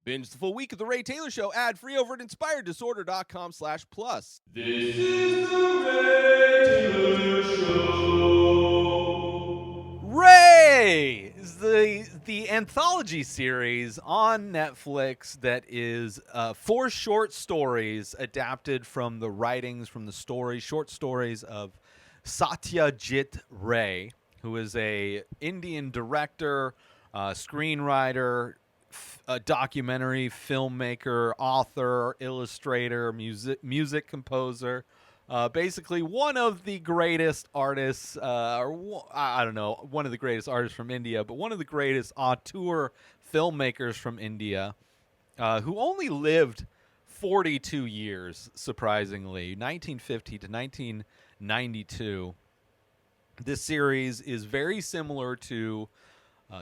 Binge the full week of The Ray Taylor Show ad-free over at inspireddisorder.com/plus. This is The Ray Taylor Show. Ray is the anthology series on Netflix that is 4 short stories adapted from the writings, from the short stories of Satyajit Ray, who is a Indian director, screenwriter, a documentary filmmaker, author, illustrator, music composer, basically one of the greatest artists, one of the greatest artists from India, but one of the greatest auteur filmmakers from India, who only lived 42 years, surprisingly, 1950 to 1992. This series is very similar to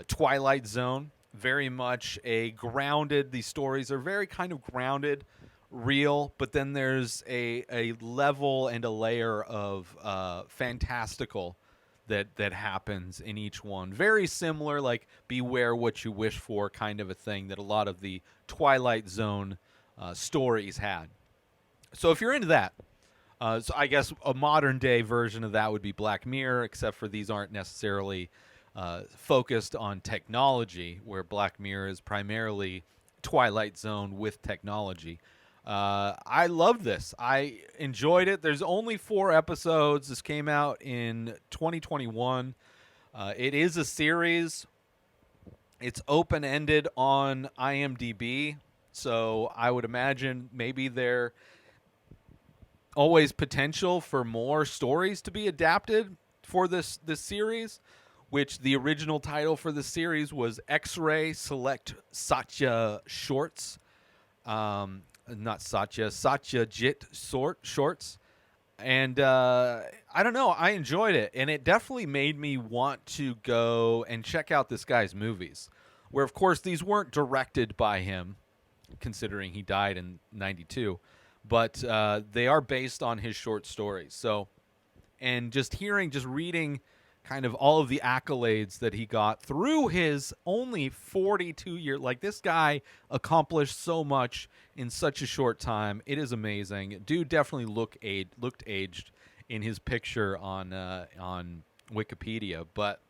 Twilight Zone. Very much these stories are very kind of grounded, real, but then there's a level and a layer of fantastical that happens in each one. Very similar, like beware what you wish for kind of a thing that a lot of the Twilight Zone stories had. So if you're into that, so I guess a modern day version of that would be Black Mirror, except for these aren't necessarily focused on technology, where Black Mirror is primarily Twilight Zone with technology. I love this. I enjoyed it. There's only 4 episodes. This came out in 2021. It is a series. It's open-ended on IMDb, so I would imagine maybe there always potential for more stories to be adapted for this series, which the original title for the series was X-Ray Select Satya Shorts. Not Satya, Satyajit Shorts. And I don't know, I enjoyed it. And it definitely made me want to go and check out this guy's movies. Where, of course, these weren't directed by him, considering he died in 92. But they are based on his short stories. So, and just reading kind of all of the accolades that he got through his only 42 year. Like, this guy accomplished so much in such a short time. It is amazing. Dude definitely looked aged in his picture on Wikipedia. But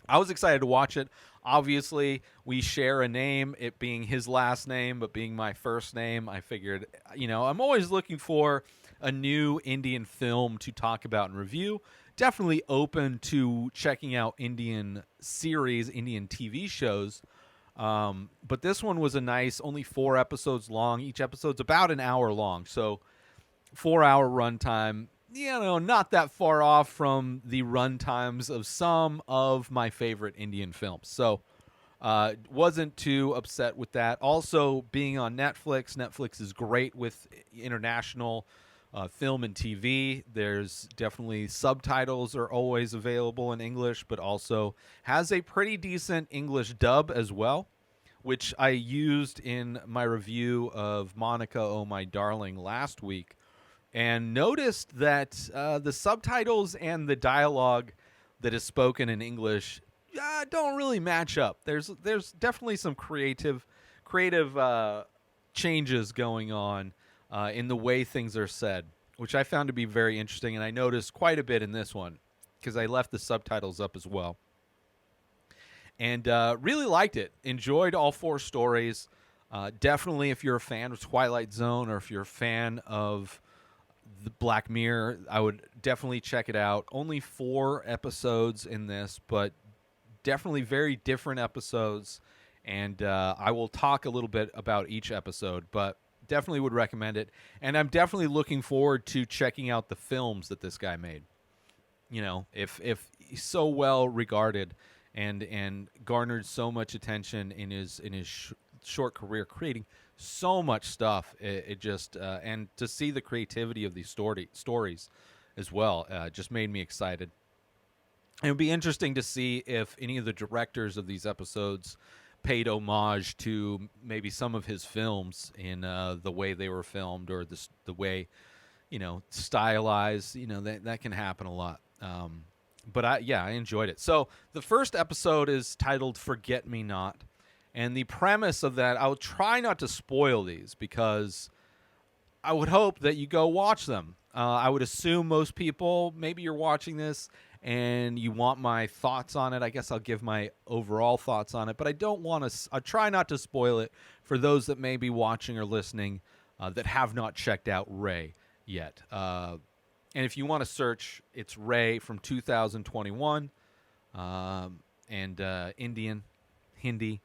I was excited to watch it. Obviously, we share a name, it being his last name, but being my first name. I figured, I'm always looking for a new Indian film to talk about and review. Definitely open to checking out Indian series, Indian TV shows. But this one was only 4 episodes long. Each episode's about an hour long. So 4-hour runtime, not that far off from the runtimes of some of my favorite Indian films. So wasn't too upset with that. Also, being on Netflix is great with international film and TV. There's definitely subtitles are always available in English, but also has a pretty decent English dub as well, which I used in my review of Monica, Oh My Darling last week, and noticed that the subtitles and the dialogue that is spoken in English don't really match up. There's definitely some creative changes going on in the way things are said, which I found to be very interesting, and I noticed quite a bit in this one because I left the subtitles up as well. And really liked it. Enjoyed all 4 stories. Definitely, if you're a fan of Twilight Zone or if you're a fan of the Black Mirror, I would definitely check it out. Only 4 episodes in this, but definitely very different episodes. And I will talk a little bit about each episode, but definitely would recommend it. And I'm definitely looking forward to checking out the films that this guy made. If he's so well regarded and garnered so much attention in his short career, creating so much stuff, it just and to see the creativity of these stories as well just made me excited. It would be interesting to see if any of the directors of these episodes paid homage to maybe some of his films in the way they were filmed, or the way, stylized. That can happen a lot. But I enjoyed it. So the first episode is titled Forget Me Not, And the premise of that, I'll try not to spoil these because I would hope that you go watch them. I would assume most people, maybe you're watching this and you want my thoughts on it. I guess I'll give my overall thoughts on it, but I don't want to. I try not to spoil it for those that may be watching or listening that have not checked out Ray yet. And if you want to search, it's Ray from 2021, and Indian, Hindi.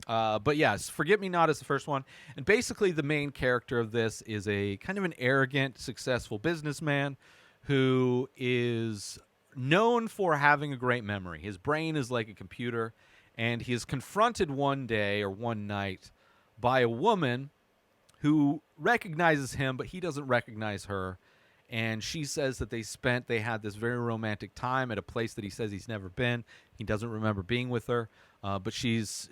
But yes, Forget Me Not is the first one. And basically the main character of this is a kind of an arrogant, successful businessman who is known for having a great memory. His brain is like a computer, and he is confronted one day or one night by a woman who recognizes him, but he doesn't recognize her. And she says that they had this very romantic time at a place that he says he's never been. He doesn't remember being with her. But she's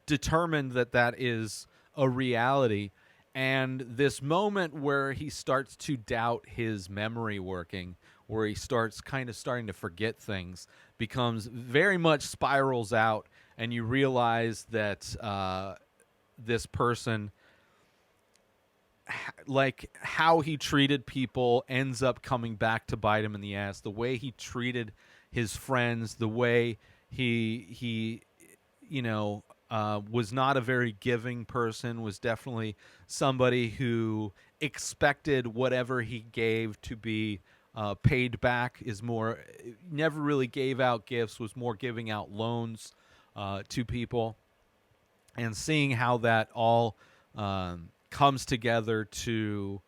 determined that is a reality. And this moment where he starts to doubt his memory working, where he starting to forget things, becomes very much spirals out. And you realize that this person, like how he treated people, ends up coming back to bite him in the ass. The way he treated his friends, the way he was not a very giving person, was definitely somebody who expected whatever he gave to be paid back, never really gave out gifts, was more giving out loans to people. And seeing how that all comes together to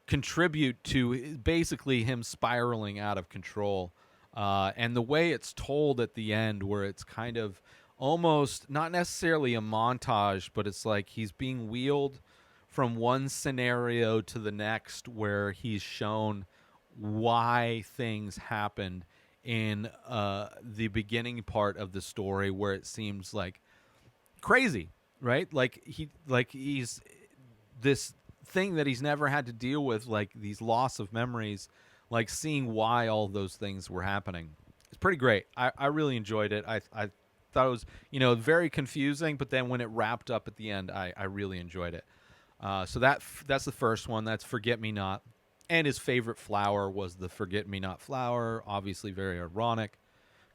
contribute to basically him spiraling out of control. And the way it's told at the end, where it's kind of almost not necessarily a montage, but it's like he's being wheeled from one scenario to the next, where he's shown why things happened in the beginning part of the story, where it seems like crazy, right? Like he's this thing that he's never had to deal with, like these loss of memories, like seeing why all those things were happening. It's pretty great. I really enjoyed it. I thought it was, very confusing, but then when it wrapped up at the end, I really enjoyed it. So that's the first one. That's Forget Me Not. And his favorite flower was the Forget Me Not flower. Obviously very ironic,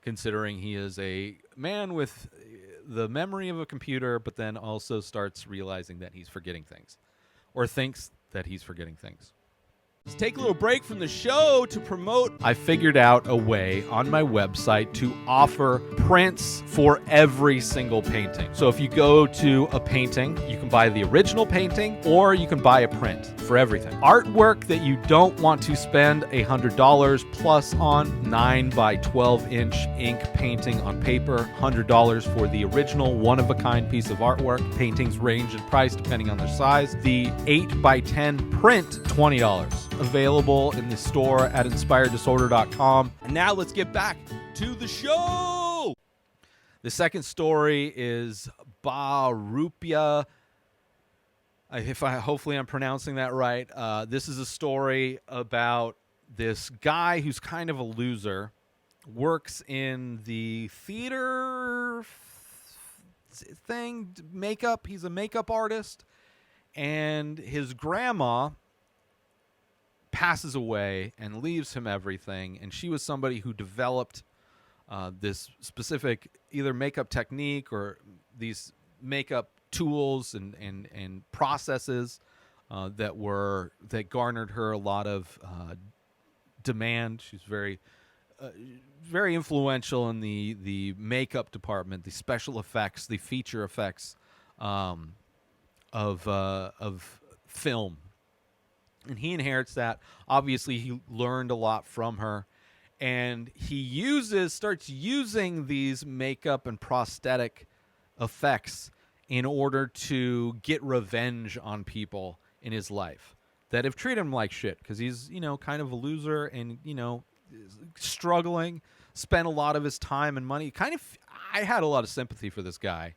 considering he is a man with the memory of a computer, but then also starts realizing that he's forgetting things, or thinks that he's forgetting things. Let's take a little break from the show to promote. I figured out a way on my website to offer prints for every single painting. So if you go to a painting, you can buy the original painting, or you can buy a print for everything. Artwork that you don't want to spend $100 plus on, 9x12-inch ink painting on paper, $100 for the original one-of-a-kind piece of artwork. Paintings range in price depending on their size. The 8x10 print, $20. Available in the store at inspireddisorder.com. And now let's get back to the show. The second story is Barupya. Hopefully I'm pronouncing that right. This is a story about this guy who's kind of a loser, works in the theater thing, makeup. He's a makeup artist, and his grandma passes away and leaves him everything. And she was somebody who developed this specific either makeup technique or these makeup tools and processes that garnered her a lot of demand. She's very influential in the makeup department, the special effects, the feature effects of film. And he inherits that. Obviously, he learned a lot from her. And he starts using these makeup and prosthetic effects in order to get revenge on people in his life that have treated him like shit. Because he's, kind of a loser and, struggling, spent a lot of his time and money. I had a lot of sympathy for this guy.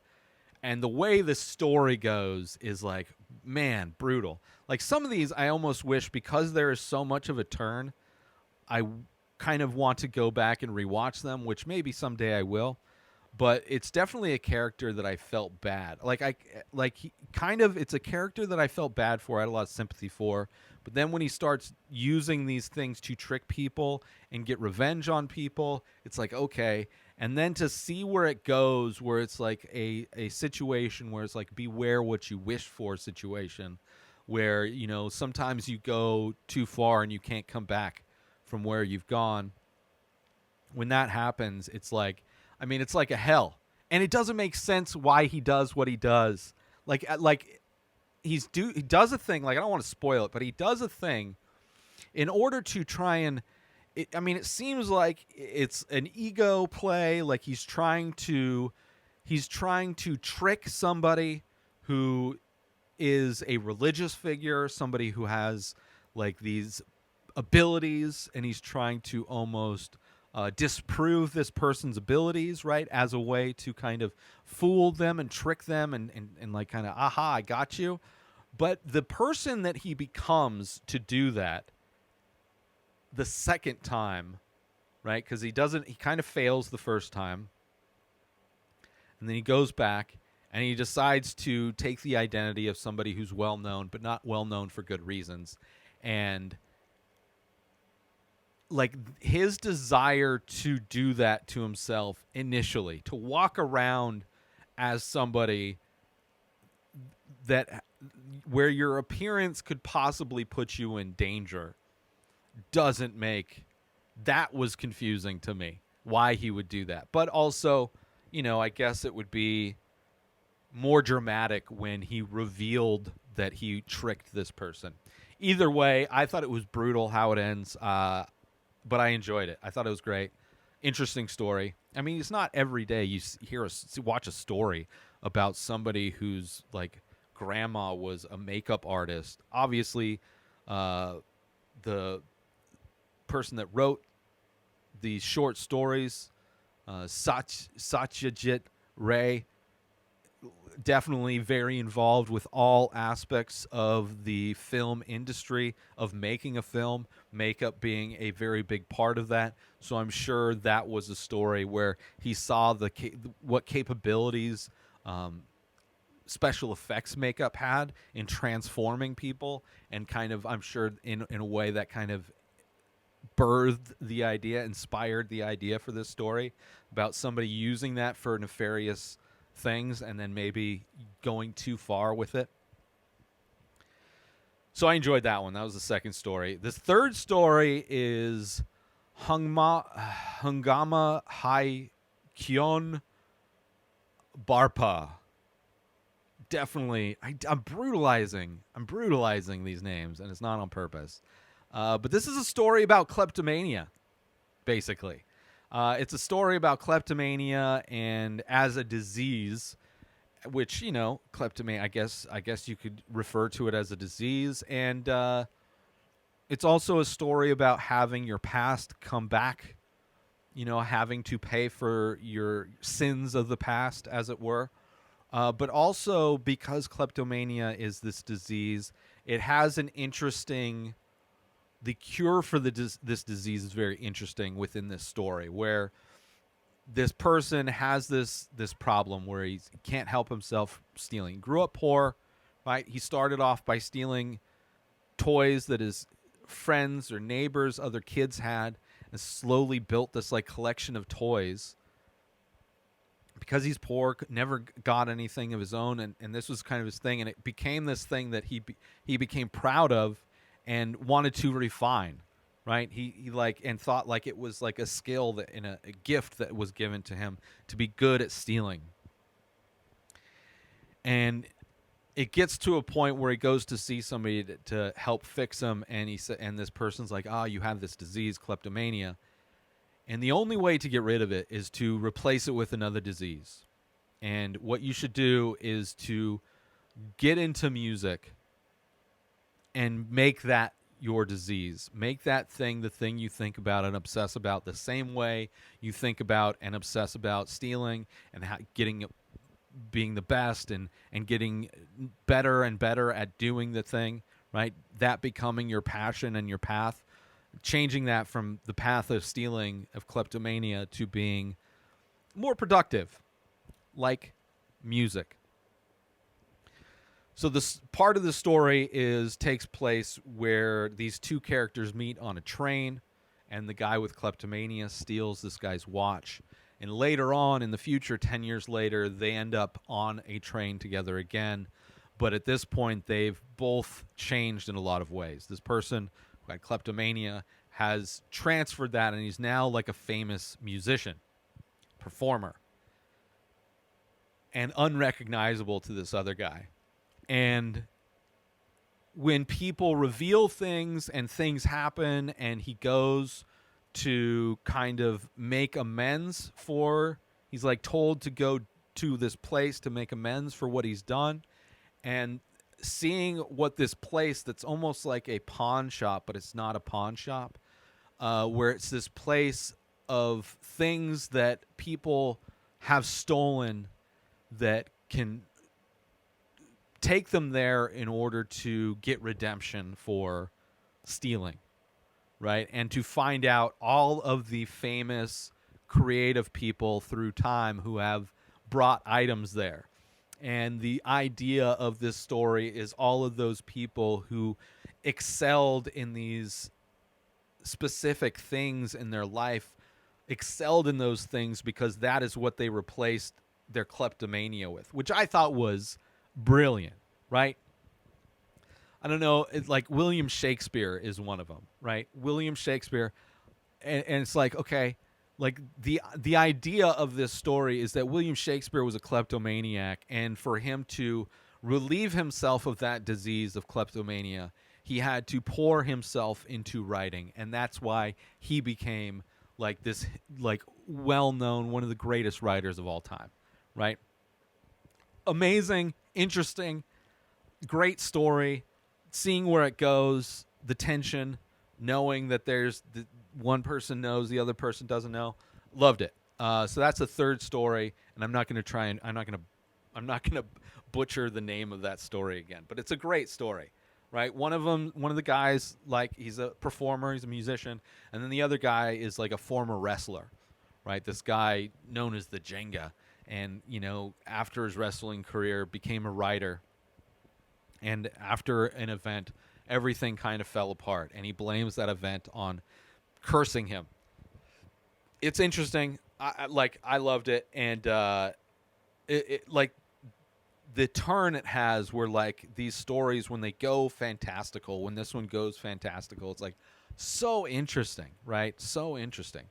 And the way the story goes is like, man, brutal. Like some of these, I almost wish, because there is so much of a turn, I kind of want to go back and rewatch them, which maybe someday I will. but it's definitely a character that I felt bad. It's a character that I felt bad for. I had a lot of sympathy for. But then when he starts using these things to trick people and get revenge on people, it's like, okay. And then to see where it goes, where it's like a situation where it's like beware what you wish for situation, where, you know, sometimes you go too far and you can't come back from where you've gone. When that happens, it's like, I mean, it's like a hell. And it doesn't make sense why he does what he does. He does a thing, like, I don't want to spoil it, but he does a thing in order to try and, it seems like it's an ego play, like he's trying to trick somebody who is a religious figure, somebody who has like these abilities, and he's trying to almost disprove this person's abilities, right, as a way to kind of fool them and trick them and like kind of, aha, I got you. But the person that he becomes to do that the second time, right, because he kind of fails the first time, and then he goes back and he decides to take the identity of somebody who's well known, but not well known for good reasons. And like his desire to do that to himself initially, to walk around as somebody that where your appearance could possibly put you in danger, that was confusing to me, why he would do that. But also, you know, I guess it would be more dramatic when he revealed that he tricked this person. Either way, I thought it was brutal how it ends, but I enjoyed it. I thought it was great. Interesting story. I mean, it's not every day you watch a story about somebody whose like grandma was a makeup artist. Obviously, the person that wrote these short stories, Satyajit Ray, definitely very involved with all aspects of the film industry, of making a film, makeup being a very big part of that. So I'm sure that was a story where he saw what capabilities special effects makeup had in transforming people, and kind of, I'm sure in a way that kind of birthed the idea, inspired the idea for this story about somebody using that for nefarious things and then maybe going too far with it. So I enjoyed that one. That was the second story. This third story is Hungama Hai Kyon Barpa. Definitely, I'm brutalizing these names, and it's not on purpose. But this is a story about kleptomania, basically. It's a story about kleptomania and as a disease, which, you know, kleptomania, I guess you could refer to it as a disease. And it's also a story about having your past come back, you know, having to pay for your sins of the past, as it were. But also because kleptomania is this disease, it has an interesting... The cure for this disease is very interesting within this story, where this person has this problem where he can't help himself stealing. He grew up poor, right? He started off by stealing toys that his friends or neighbors, other kids had, and slowly built this like collection of toys. Because he's poor, never got anything of his own, and this was kind of his thing, and it became this thing that he became proud of and wanted to refine, right? He like, and thought like it was like a skill that in a gift that was given to him to be good at stealing. And it gets to a point where he goes to see somebody to help fix him, and and this person's like, you have this disease, kleptomania, and the only way to get rid of it is to replace it with another disease. And what you should do is to get into music and make that your disease. Make that thing the thing you think about and obsess about, the same way you think about and obsess about stealing and being the best and getting better and better at doing the thing, right? That becoming your passion and your path. Changing that from the path of stealing, of kleptomania, to being more productive, like music. So this part of the story takes place where these two characters meet on a train, and the guy with kleptomania steals this guy's watch. And later on in the future, 10 years later, they end up on a train together again. But at this point, they've both changed in a lot of ways. This person who had kleptomania has transferred that, and he's now like a famous musician, performer, and unrecognizable to this other guy. And when people reveal things and things happen and he goes to kind of make amends he's like told to go to this place to make amends for what he's done, and seeing what this place that's almost like a pawn shop, but it's not a pawn shop, where it's this place of things that people have stolen that can take them there in order to get redemption for stealing, right? And to find out all of the famous creative people through time who have brought items there. And the idea of this story is all of those people who excelled in these specific things in their life, excelled in those things because that is what they replaced their kleptomania with, which I thought was brilliant, right? I don't know, it's like William Shakespeare is one of them, right? William Shakespeare, and it's like, okay, like the idea of this story is that William Shakespeare was a kleptomaniac, and for him to relieve himself of that disease of kleptomania, he had to pour himself into writing, and that's why he became like this, like well-known, one of the greatest writers of all time, right? Amazing, interesting, great story, seeing where it goes, the tension, knowing that there's one person knows, the other person doesn't know. Loved it. So that's the third story, and I'm not going to butcher the name of that story again, but it's a great story, right? One of the guys, like, he's a performer, he's a musician, and then the other guy is like a former wrestler, right? This guy known as the Jenga, and, you know, after his wrestling career became a writer, and after an event, everything kind of fell apart, and he blames that event on cursing him. It's interesting. I loved it, and it like the turn it has, where like these stories, when they go fantastical, when this one goes fantastical, it's like so interesting, right? So interesting.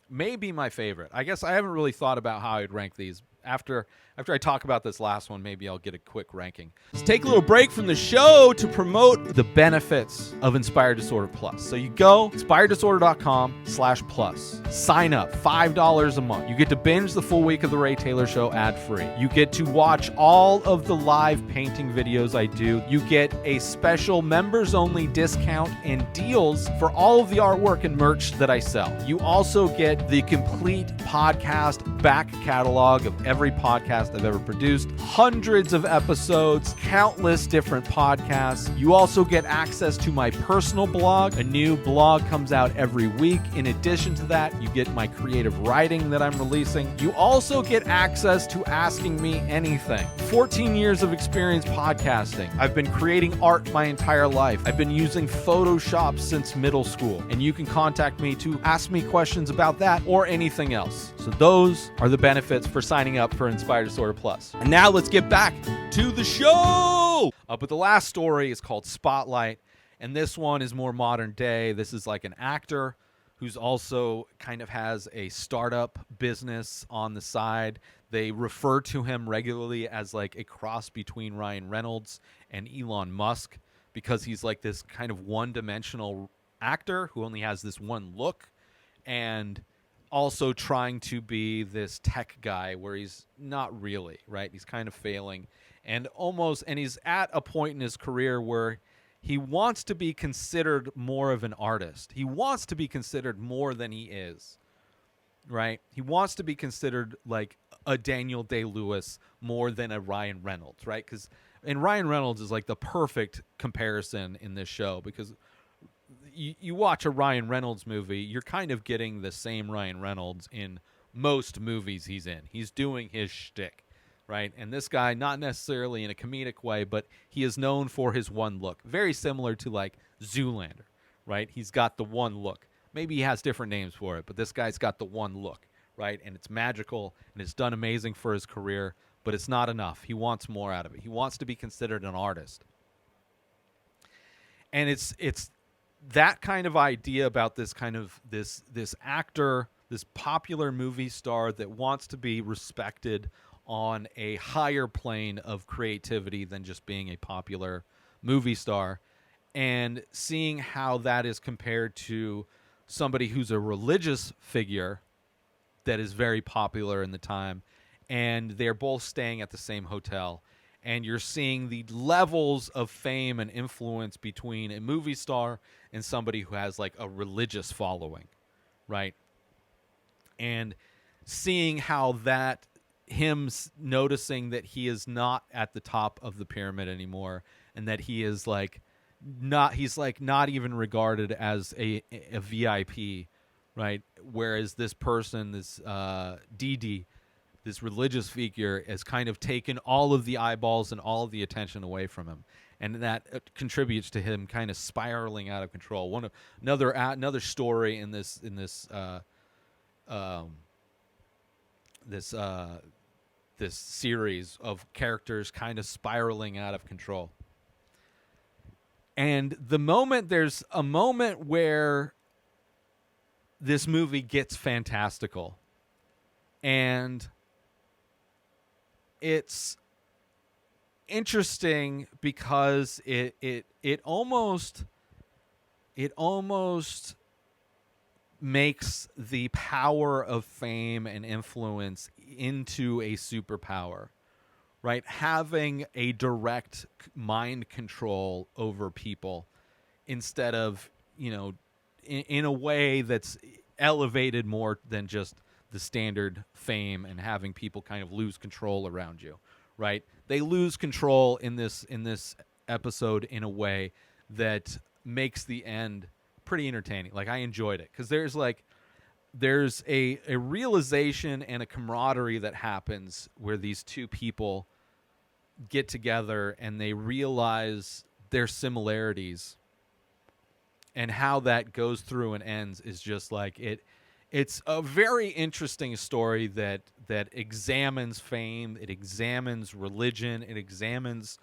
Maybe my favorite. I guess I haven't really thought about how I'd rank these. After I talk about this last one, maybe I'll get a quick ranking. Let's take a little break from the show to promote The benefits of Inspired Disorder Plus. So you go inspireddisorder.com/plus. Sign up, $5 a month. You get to binge the full week of The Ray Taylor Show ad-free. You get to watch all of the live painting videos I do. You get a special members-only discount and deals for all of the artwork and merch that I sell. You also get the complete podcast back catalog of every podcast I've ever produced, hundreds of episodes, countless different podcasts. You also get access to my personal blog. A new blog comes out every week. In addition to that, you get my creative writing that I'm releasing. You also get access to Asking Me Anything. 14 years of experience podcasting. I've been creating art my entire life. I've been using Photoshop since middle school, and you can contact me to ask me questions about that or anything else. So those are the benefits for signing up for Inspired Disorder Plus. And now let's get back to the show. But the last story is called Spotlight, and this one is more modern day. This is like an actor who's also kind of has a startup business on the side. They refer to him regularly as like a cross between Ryan Reynolds and Elon Musk, because he's like this kind of one-dimensional actor who only has this one look, and also trying to be this tech guy where he's not really, right? He's kind of failing, and he's at a point in his career where he wants to be considered more of an artist. He wants to be considered more than he is, right? He wants to be considered like a Daniel Day-Lewis more than a Ryan Reynolds, right? And Ryan Reynolds is like the perfect comparison in this show, because you watch a Ryan Reynolds movie, you're kind of getting the same Ryan Reynolds in most movies he's in. He's doing his shtick, right? And this guy, not necessarily in a comedic way, but he is known for his one look. Very similar to like Zoolander, right? He's got the one look. Maybe he has different names for it, but this guy's got the one look, right? And it's magical, and it's done amazing for his career, but it's not enough. He wants more out of it. He wants to be considered an artist. And it's that kind of idea about this kind of this actor, this popular movie star that wants to be respected on a higher plane of creativity than just being a popular movie star, and seeing how that is compared to somebody who's a religious figure that is very popular in the time, and they're both staying at the same hotel. And you're seeing the levels of fame and influence between a movie star and somebody who has like a religious following, right? And seeing how that, him noticing that he is not at the top of the pyramid anymore, and that he is like not, he's like not even regarded as a VIP, right? Whereas this person, this Dee, this religious figure, has kind of taken all of the eyeballs and all of the attention away from him, and that contributes to him kind of spiraling out of control. Another story in this series of characters kind of spiraling out of control. And there's a moment where this movie gets fantastical, and it's interesting because it almost makes the power of fame and influence into a superpower, right? Having a direct mind control over people instead of, in a way that's elevated more than just the standard fame, and having people kind of lose control around you, right? They lose control in this episode in a way that makes the end pretty entertaining. Like, I enjoyed it because there's a realization and a camaraderie that happens where these two people get together and they realize their similarities, and how that goes through and ends is just like it's a very interesting story that examines fame, it examines religion, it examines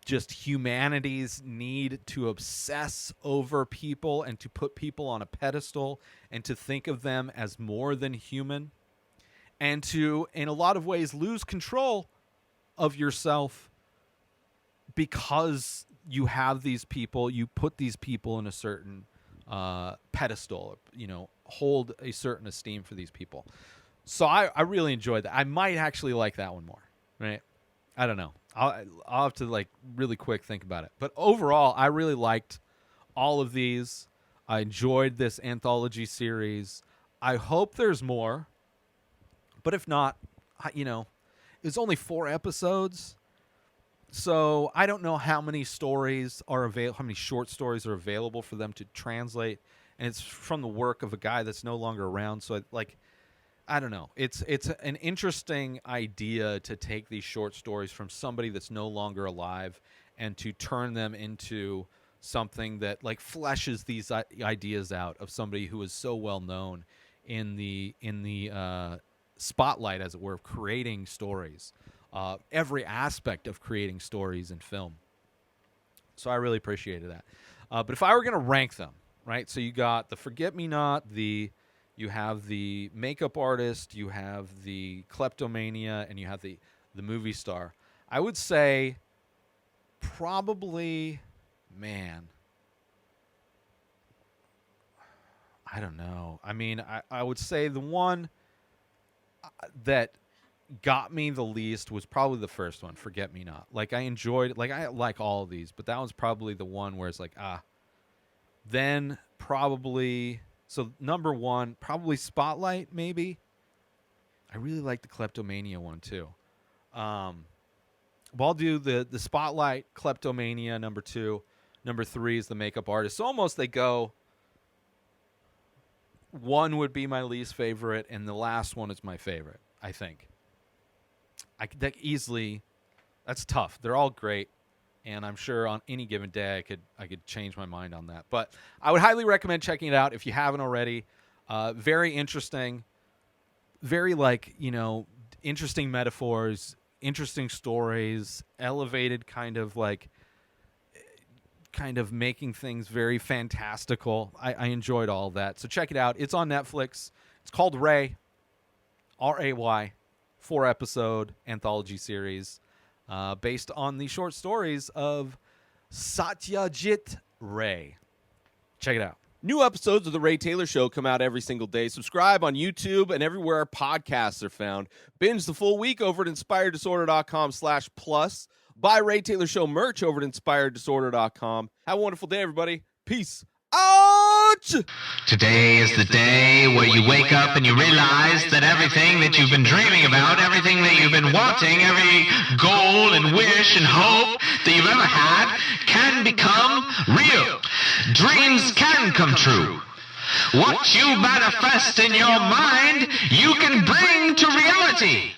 just humanity's need to obsess over people and to put people on a pedestal and to think of them as more than human, and to, in a lot of ways, lose control of yourself because you have these people, you put these people in a certain pedestal, hold a certain esteem for these people. So I really enjoyed that. I might actually like that one more, right? I don't know. I'll have to really quick think about it. But overall, I really liked all of these. I enjoyed this anthology series. I hope there's more. But if not, it's only 4 episodes. So I don't know how many stories are available, how many short stories are available for them to translate. And it's from the work of a guy that's no longer around. So I don't know. It's an interesting idea to take these short stories from somebody that's no longer alive and to turn them into something that fleshes these ideas out of somebody who is so well known in the spotlight, as it were, of creating stories, every aspect of creating stories in film. So I really appreciated that. But if I were going to rank them, right? So you got the Forget-Me-Not, you have the makeup artist, you have the kleptomania, and you have the movie star. I would say probably, I don't know. I mean, I would say the one that got me the least was probably the first one, Forget-Me-Not. I enjoyed, I like all of these, but that was probably the one where it's then probably... So number 1, probably Spotlight, maybe. I really like the Kleptomania one too. Well, I'll do the Spotlight, Kleptomania, number 2. Number 3 is the makeup artist. So almost they go one would be my least favorite, and the last one is my favorite, I think. That's tough. They're all great, and I'm sure on any given day I could change my mind on that. But I would highly recommend checking it out if you haven't already. Very interesting, very interesting metaphors, interesting stories, elevated kind of making things very fantastical. I enjoyed all of that. So check it out. It's on Netflix. It's called Ray, R-A-Y, 4-episode anthology series based on the short stories of Satyajit Ray. Check it out. New episodes of The Ray Taylor Show come out every single day. Subscribe on YouTube and everywhere our podcasts are found. Binge the full week over at inspireddisorder.com/plus. Buy Ray Taylor Show merch over at inspireddisorder.com. Have a wonderful day, everybody. Peace out! Today is the day where you wake up and you realize that everything that you've been dreaming about, everything that you've been wanting, every goal and wish and hope that you've ever had can become real. Dreams can come true. What you manifest in your mind, you can bring to reality.